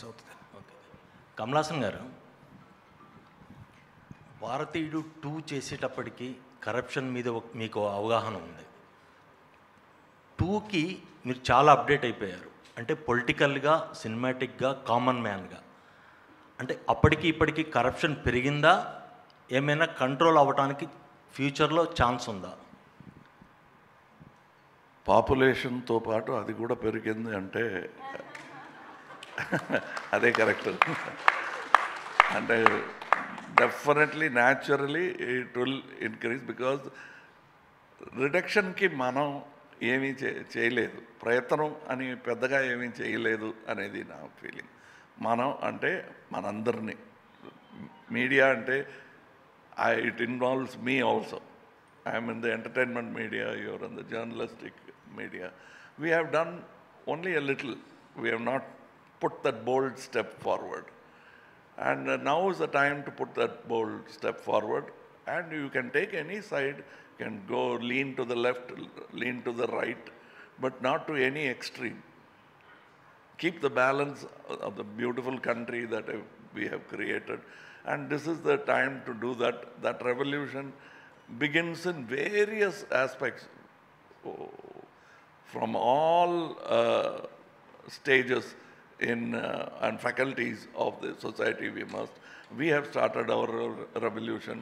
అవుతుంది. ఓకే. కమలాసన్ గారు, భారతీయుడు 2 చేసేటప్పటికి కరప్షన్ మీద మీకు అవగాహన ఉంది. 2కి మీరు చాలా అప్డేట్ అయిపోయారు. అంటే పొలిటికల్గా, సినిమాటిక్గా, కామన్ మ్యాన్గా. అంటే అప్పటికి ఇప్పటికీ కరప్షన్ పెరిగిందా, ఏమైనా కంట్రోల్ అవ్వడానికి ఫ్యూచర్లో ఛాన్స్ ఉందా? పాపులేషన్తో పాటు అది కూడా పెరిగింది అంటే అదే కరెక్ట్. అంటే definitely naturally it will increase, because రిడక్షన్కి మనం ఏమీ చేయలేదు, ప్రయత్నం అని పెద్దగా ఏమీ చేయలేదు అనేది నా ఫీలింగ్. మనం అంటే మనందరినీ, మీడియా అంటే it involves me also. I'm in the entertainment media, your in the journalistic media. We have done only a little. We have not put that bold step forward. And now is the time to put that bold step forward. And you can take any side, you can go lean to the left, lean to the right, but not to any extreme. Keep the balance of the beautiful country that we have created. And this is the time to do that. That revolution begins in various aspects. From all stages and faculties of the society, we have started our revolution.